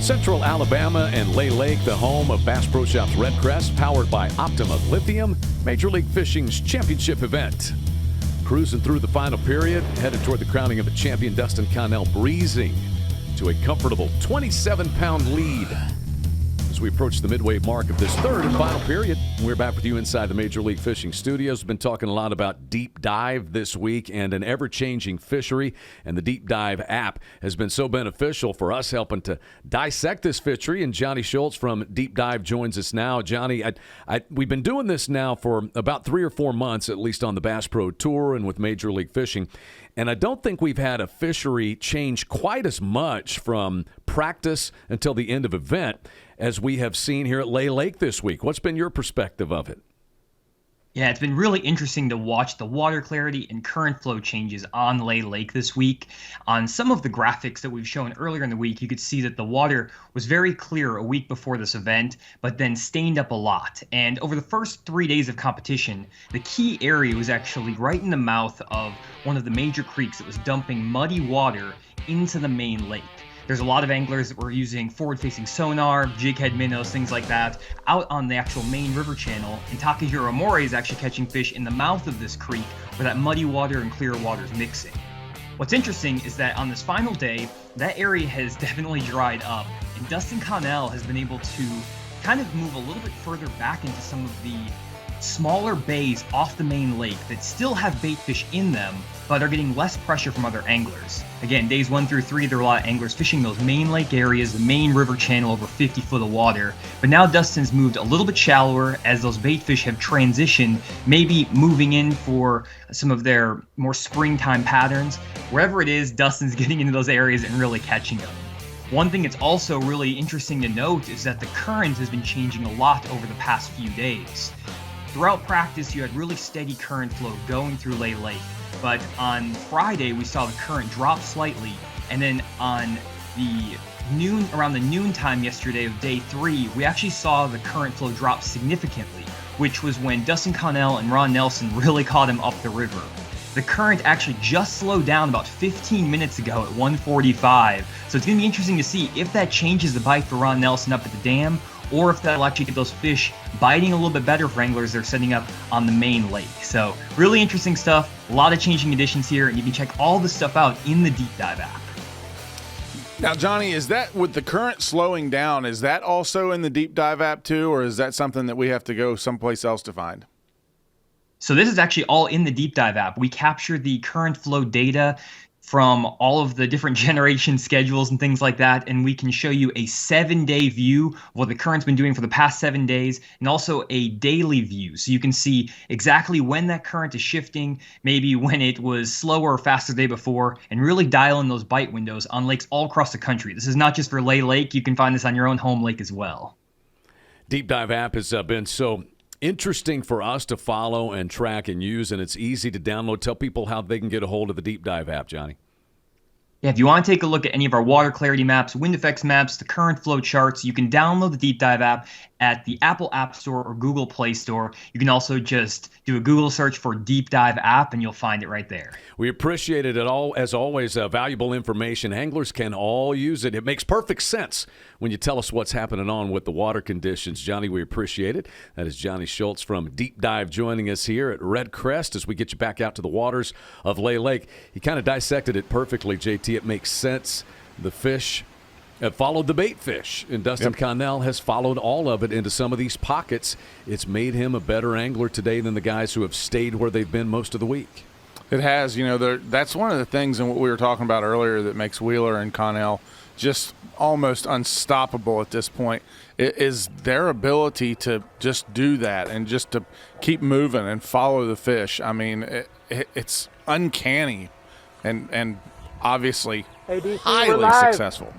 Central Alabama and Lay Lake, the home of Bass Pro Shops Redcrest, powered by Optima Lithium, Major League Fishing's championship event. Cruising through the final period, headed toward the crowning of a champion, Dustin Connell breezing to a comfortable 27-pound lead. As we approach the midway mark of this third and final period, we're back with you inside the Major League Fishing Studios. We've been talking a lot about Deep Dive this week and an ever-changing fishery, and the Deep Dive app has been so beneficial for us helping to dissect this fishery, and Jonny Schultz from Deep Dive joins us now. Jonny, we've been doing this now for about 3 or 4 months, at least on the Bass Pro Tour and with Major League Fishing, and I don't think we've had a fishery change quite as much from practice until the end of event as we have seen here at Lay Lake this week. What's been your perspective of it? Yeah, it's been really interesting to watch the water clarity and current flow changes on Lay Lake this week. On some of the graphics that we've shown earlier in the week, you could see that the water was very clear a week before this event, but then stained up a lot. And over the first 3 days of competition, the key area was actually right in the mouth of one of the major creeks that was dumping muddy water into the main lake. There's a lot of anglers that were using forward-facing sonar, jig head minnows, things like that, out on the actual main river channel, and Takahiro Mori is actually catching fish in the mouth of this creek where that muddy water and clear water is mixing. What's interesting is that on this final day, that area has definitely dried up, and Dustin Connell has been able to kind of move a little bit further back into some of the smaller bays off the main lake that still have bait fish in them, but are getting less pressure from other anglers. Again, days 1 through 3, there are a lot of anglers fishing those main lake areas, the main river channel over 50 foot of water. But now Dustin's moved a little bit shallower as those bait fish have transitioned, maybe moving in for some of their more springtime patterns. Wherever it is, Dustin's getting into those areas and really catching them. One thing that's also really interesting to note is that the current has been changing a lot over the past few days. Throughout practice, you had really steady current flow going through Lay Lake, but on Friday, we saw the current drop slightly, and then on around the noon time yesterday of day 3, we actually saw the current flow drop significantly, which was when Dustin Connell and Ron Nelson really caught him up the river. The current actually just slowed down about 15 minutes ago at 1:45, so it's going to be interesting to see if that changes the bite for Ron Nelson up at the dam, or if that'll actually get those fish biting a little bit better for anglers they're setting up on the main lake. So really interesting stuff, a lot of changing conditions here, and you can check all this stuff out in the Deep Dive app. Now, Jonny, is that with the current slowing down, is that also in the Deep Dive app too, or is that something that we have to go someplace else to find? So this is actually all in the Deep Dive app. We capture the current flow data from all of the different generation schedules and things like that, and we can show you a 7-day view of what the current's been doing for the past 7 days, and also a daily view, so you can see exactly when that current is shifting, maybe when it was slower or faster the day before, and really dial in those bite windows on lakes all across the country. This is not just for Lay Lake. You can find this on your own home lake as well. Deep Dive app has been so interesting for us to follow and track and use, and it's easy to download. Tell people how they can get a hold of the Deep Dive app, Jonny. Yeah, if you want to take a look at any of our water clarity maps, wind effects maps, the current flow charts, you can download the Deep Dive app at the Apple App Store or Google Play Store. You can also just do a Google search for Deep Dive app, and you'll find it right there. We appreciate it all, as always, valuable information. Anglers can all use it. It makes perfect sense when you tell us what's happening on with the water conditions. Jonny, we appreciate it. That is Jonny Schultz from Deep Dive joining us here at Redcrest as we get you back out to the waters of Lay Lake. He kind of dissected it perfectly, JT. It makes sense. The fish have followed the bait fish, and Dustin Connell has followed all of it into some of these pockets. It's made him a better angler today than the guys who have stayed where they've been most of the week. It has. You know, that's one of the things in what we were talking about earlier that makes Wheeler and Connell just almost unstoppable at this point, is their ability to just do that and just to keep moving and follow the fish. I mean, it's uncanny and obviously highly successful.